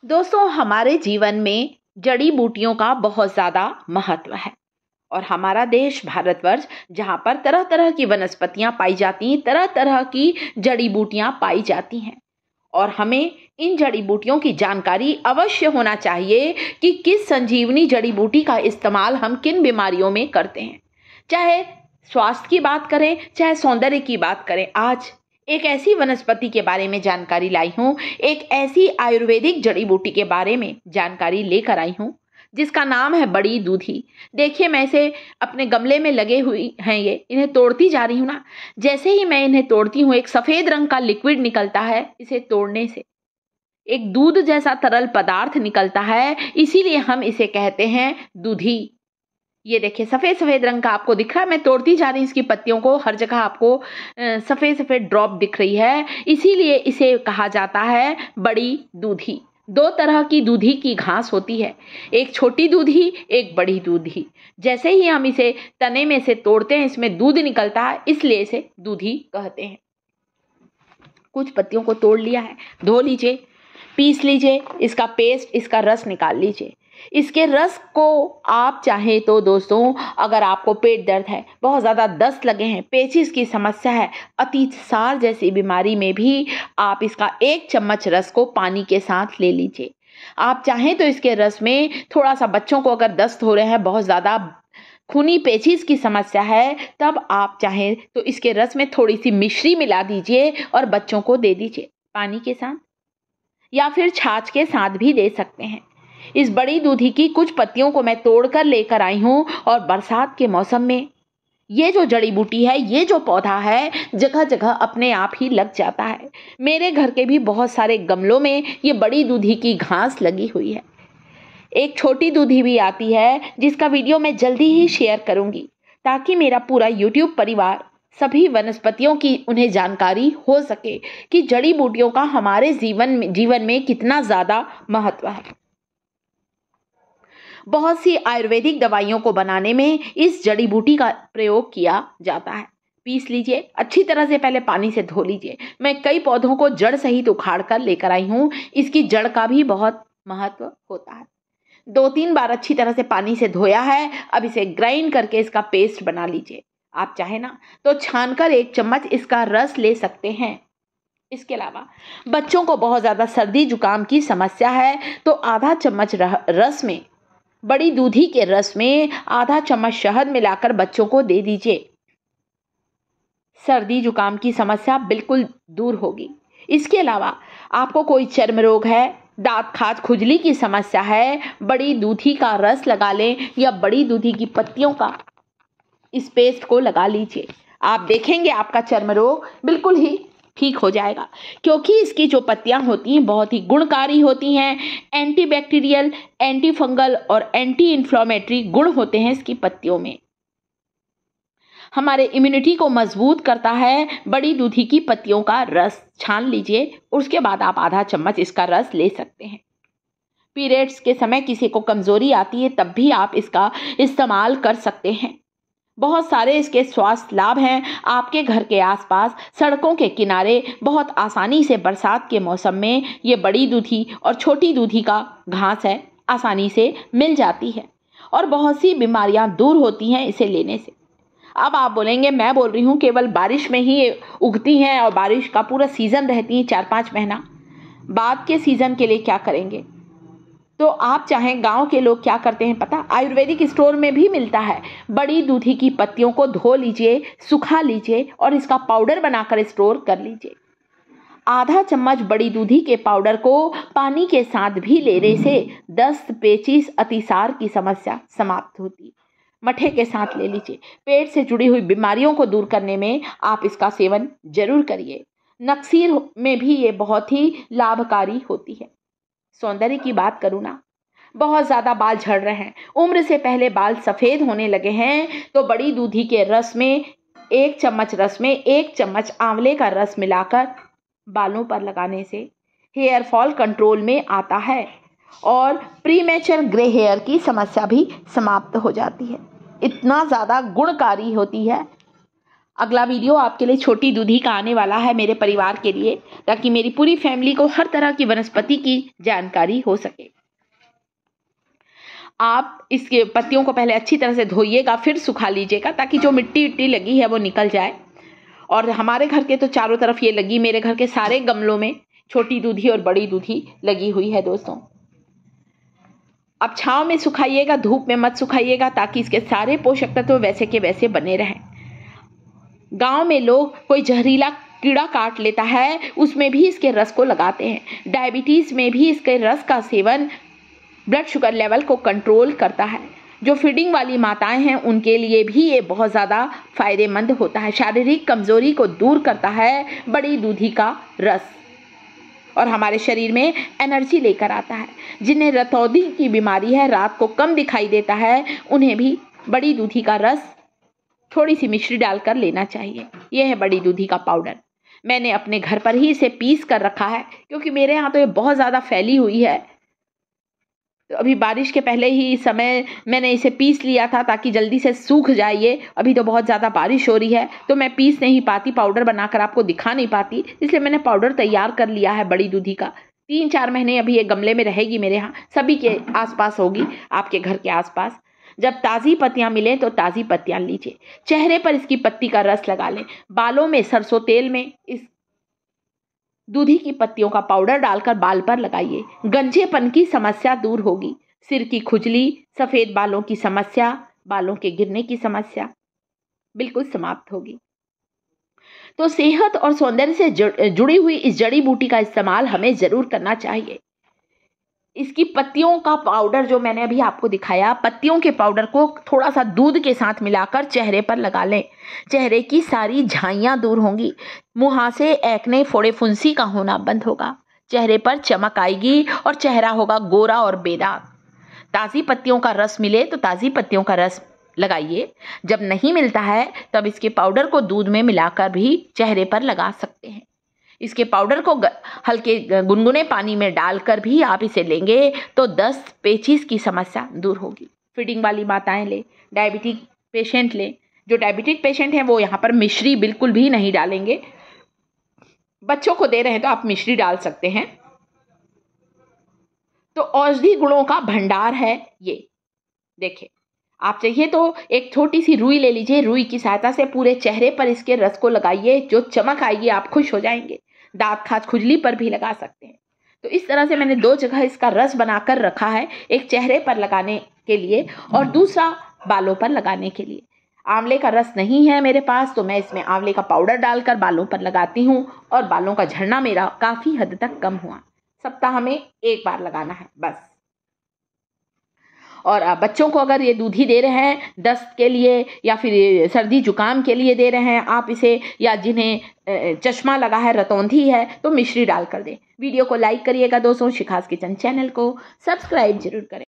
दोस्तों, हमारे जीवन में जड़ी बूटियों का बहुत ज़्यादा महत्व है और हमारा देश भारतवर्ष जहाँ पर तरह तरह की वनस्पतियाँ पाई जाती हैं, तरह तरह की जड़ी बूटियाँ पाई जाती हैं और हमें इन जड़ी बूटियों की जानकारी अवश्य होना चाहिए कि किस संजीवनी जड़ी बूटी का इस्तेमाल हम किन बीमारियों में करते हैं। चाहे स्वास्थ्य की बात करें, चाहे सौंदर्य की बात करें, आज एक ऐसी वनस्पति के बारे में जानकारी लाई हूँ, एक ऐसी आयुर्वेदिक जड़ी बूटी के बारे में जानकारी लेकर आई हूँ जिसका नाम है बड़ी दूधी। देखिए, मैं इसे अपने गमले में लगे हुई हैं, ये इन्हें तोड़ती जा रही हूँ ना। जैसे ही मैं इन्हें तोड़ती हूँ, एक सफ़ेद रंग का लिक्विड निकलता है। इसे तोड़ने से एक दूध जैसा तरल पदार्थ निकलता है, इसीलिए हम इसे कहते हैं दूधी। ये देखिए, सफ़ेद सफ़ेद रंग का आपको दिख रहा है। मैं तोड़ती जा रही हूँ इसकी पत्तियों को, हर जगह आपको सफ़ेद सफ़ेद ड्रॉप दिख रही है, इसीलिए इसे कहा जाता है बड़ी दूधी। दो तरह की दूधी की घास होती है, एक छोटी दूधी, एक बड़ी दूधी। जैसे ही हम इसे तने में से तोड़ते हैं, इसमें दूध निकलता है, इसलिए इसे दूधी कहते हैं। कुछ पत्तियों को तोड़ लिया है, धो लीजिए, पीस लीजिए, इसका पेस्ट, इसका रस निकाल लीजिए। इसके रस को आप चाहें तो दोस्तों, अगर आपको पेट दर्द है, बहुत ज़्यादा दस्त लगे हैं, पेचिस की समस्या है, अतिसार जैसी बीमारी में भी आप इसका 1 चम्मच रस को पानी के साथ ले लीजिए। आप चाहें तो इसके रस में थोड़ा सा, बच्चों को अगर दस्त हो रहे हैं, बहुत ज़्यादा खूनी पेचिस की समस्या है, तब आप चाहें तो इसके रस में थोड़ी सी मिश्री मिला दीजिए और बच्चों को दे दीजिए पानी के साथ, या फिर छाछ के साथ भी दे सकते हैं। इस बड़ी दूधी की कुछ पत्तियों को मैं तोड़कर लेकर आई हूँ और बरसात के मौसम में ये जो जड़ी बूटी है, ये जो पौधा है, जगह जगह अपने आप ही लग जाता है। मेरे घर के भी बहुत सारे गमलों में ये बड़ी दूधी की घास लगी हुई है। एक छोटी दूधी भी आती है जिसका वीडियो मैं जल्दी ही शेयर करूंगी, ताकि मेरा पूरा YouTube परिवार सभी वनस्पतियों की उन्हें जानकारी हो सके कि जड़ी बूटियों का हमारे जीवन में कितना ज़्यादा महत्व है। बहुत सी आयुर्वेदिक दवाइयों को बनाने में इस जड़ी बूटी का प्रयोग किया जाता है। पीस लीजिए, अच्छी तरह से पहले पानी से धो लीजिए। मैं कई पौधों को जड़ सहित उखाड़ कर लेकर आई हूँ, इसकी जड़ का भी बहुत महत्व होता है। 2-3 बार अच्छी तरह से पानी से धोया है। अब इसे ग्राइंड करके इसका पेस्ट बना लीजिए। आप चाहे ना तो छानकर 1 चम्मच इसका रस ले सकते हैं। इसके अलावा बच्चों को बहुत ज़्यादा सर्दी जुकाम की समस्या है, तो आधा चम्मच रस में, बड़ी दूधी के रस में आधा चम्मच शहद मिलाकर बच्चों को दे दीजिए। सर्दी जुकाम की समस्या बिल्कुल दूर होगी। इसके अलावा आपको कोई चर्म रोग है, दांत खाज खुजली की समस्या है, बड़ी दूधी का रस लगा लें या बड़ी दूधी की पत्तियों का इस पेस्ट को लगा लीजिए। आप देखेंगे आपका चर्म रोग बिल्कुल ही ठीक हो जाएगा, क्योंकि इसकी जो पत्तियां होती हैं बहुत ही गुणकारी होती हैं। एंटीबैक्टीरियल, एंटी फंगल और एंटी इन्फ्लेमेटरी गुण होते हैं इसकी पत्तियों में। हमारे इम्यूनिटी को मजबूत करता है। बड़ी दूधी की पत्तियों का रस छान लीजिए, उसके बाद आप आधा चम्मच इसका रस ले सकते हैं। पीरियड्स के समय किसी को कमजोरी आती है, तब भी आप इसका इस्तेमाल कर सकते हैं। बहुत सारे इसके स्वास्थ्य लाभ हैं। आपके घर के आसपास, सड़कों के किनारे बहुत आसानी से बरसात के मौसम में ये बड़ी दूधी और छोटी दूधी का घास है, आसानी से मिल जाती है और बहुत सी बीमारियां दूर होती हैं इसे लेने से। अब आप बोलेंगे, मैं बोल रही हूँ केवल बारिश में ही उगती हैं और बारिश का पूरा सीज़न रहती है 4-5 महीना, बाद के सीज़न के लिए क्या करेंगे? तो आप चाहें, गांव के लोग क्या करते हैं पता, आयुर्वेदिक स्टोर में भी मिलता है। बड़ी दूधी की पत्तियों को धो लीजिए, सुखा लीजिए और इसका पाउडर बनाकर स्टोर कर लीजिए। आधा चम्मच बड़ी दूधी के पाउडर को पानी के साथ भी लेने से दस्त, पेचिस, अतिसार की समस्या समाप्त होती है। मठे के साथ ले लीजिए। पेट से जुड़ी हुई बीमारियों को दूर करने में आप इसका सेवन जरूर करिए। नक्सीर में भी ये बहुत ही लाभकारी होती है। सौंदर्य की बात करूँ ना, बहुत ज़्यादा बाल झड़ रहे हैं, उम्र से पहले बाल सफ़ेद होने लगे हैं, तो बड़ी दूधी के रस में 1 चम्मच रस में 1 चम्मच आंवले का रस मिलाकर बालों पर लगाने से हेयर फॉल कंट्रोल में आता है और प्रीमेच्योर ग्रे हेयर की समस्या भी समाप्त हो जाती है। इतना ज़्यादा गुणकारी होती है। अगला वीडियो आपके लिए छोटी दूधी का आने वाला है मेरे परिवार के लिए, ताकि मेरी पूरी फैमिली को हर तरह की वनस्पति की जानकारी हो सके। आप इसके पत्तियों को पहले अच्छी तरह से धोइएगा, फिर सुखा लीजिएगा, ताकि जो मिट्टी विट्टी लगी है वो निकल जाए। और हमारे घर के तो चारों तरफ ये लगी, मेरे घर के सारे गमलों में छोटी दूधी और बड़ी दूधी लगी हुई है दोस्तों। अब छांव में सुखाइएगा, धूप में मत सुखाइएगा, ताकि इसके सारे पोषक तत्व वैसे के वैसे बने रहें। गांव में लोग कोई जहरीला कीड़ा काट लेता है, उसमें भी इसके रस को लगाते हैं। डायबिटीज में भी इसके रस का सेवन ब्लड शुगर लेवल को कंट्रोल करता है। जो फीडिंग वाली माताएं हैं उनके लिए भी ये बहुत ज़्यादा फायदेमंद होता है। शारीरिक कमजोरी को दूर करता है बड़ी दूधी का रस, और हमारे शरीर में एनर्जी लेकर आता है। जिन्हें रतौंधी की बीमारी है, रात को कम दिखाई देता है, उन्हें भी बड़ी दूधी का रस थोड़ी सी मिश्री डालकर लेना चाहिए। यह है बड़ी दूधी का पाउडर। मैंने अपने घर पर ही इसे पीस कर रखा है, क्योंकि मेरे यहाँ तो ये बहुत ज़्यादा फैली हुई है। तो अभी बारिश के पहले ही समय मैंने इसे पीस लिया था, ताकि जल्दी से सूख जाए ये। अभी तो बहुत ज़्यादा बारिश हो रही है, तो मैं पीस नहीं पाती, पाउडर बनाकर आपको दिखा नहीं पाती, इसलिए मैंने पाउडर तैयार कर लिया है बड़ी दूधी का। 3-4 महीने अभी ये गमले में रहेगी मेरे यहाँ, सभी के आसपास होगी, आपके घर के आसपास। जब ताज़ी पत्तियां मिलें तो ताज़ी पत्तियां लीजिए। चेहरे पर इसकी पत्ती का रस लगा लें। बालों में सरसों तेल में इस दूधी की पत्तियों का पाउडर डालकर बाल पर लगाइए। गंजेपन की समस्या दूर होगी। सिर की खुजली, सफ़ेद बालों की समस्या, बालों के गिरने की समस्या बिल्कुल समाप्त होगी। तो सेहत और सौंदर्य से जुड़ी हुई इस जड़ी बूटी का इस्तेमाल हमें ज़रूर करना चाहिए। इसकी पत्तियों का पाउडर जो मैंने अभी आपको दिखाया, पत्तियों के पाउडर को थोड़ा सा दूध के साथ मिलाकर चेहरे पर लगा लें। चेहरे की सारी झाइयाँ दूर होंगी। मुहासे, एक्ने, फोड़े फुंसी का होना बंद होगा। चेहरे पर चमक आएगी और चेहरा होगा गोरा और बेदाग। ताज़ी पत्तियों का रस मिले तो ताज़ी पत्तियों का रस लगाइए। जब नहीं मिलता है तब इसके पाउडर को दूध में मिलाकर भी चेहरे पर लगा सकते हैं। इसके पाउडर को हल्के गुनगुने पानी में डालकर भी आप इसे लेंगे तो दस्त, पेचिश की समस्या दूर होगी। फीडिंग वाली माताएं लें, डायबिटिक पेशेंट लें। जो डायबिटिक पेशेंट हैं वो यहाँ पर मिश्री बिल्कुल भी नहीं डालेंगे। बच्चों को दे रहे हैं तो आप मिश्री डाल सकते हैं। तो औषधि गुणों का भंडार है ये। देखिए, आप चाहिए तो एक छोटी सी रुई ले लीजिए। रुई की सहायता से पूरे चेहरे पर इसके रस को लगाइए। जो चमक आएगी आप खुश हो जाएंगे। दांत खाज खुजली पर भी लगा सकते हैं। तो इस तरह से मैंने 2 जगह इसका रस बनाकर रखा है, एक चेहरे पर लगाने के लिए और दूसरा बालों पर लगाने के लिए। आंवले का रस नहीं है मेरे पास, तो मैं इसमें आंवले का पाउडर डालकर बालों पर लगाती हूँ और बालों का झड़ना मेरा काफ़ी हद तक कम हुआ। सप्ताह में 1 बार लगाना है बस। और बच्चों को अगर ये दूधी दे रहे हैं दस्त के लिए या फिर सर्दी जुकाम के लिए दे रहे हैं आप इसे, या जिन्हें चश्मा लगा है, रतौंधी है, तो मिश्री डाल कर दें। वीडियो को लाइक करिएगा दोस्तों। शिखास किचन चैनल को सब्सक्राइब जरूर करें।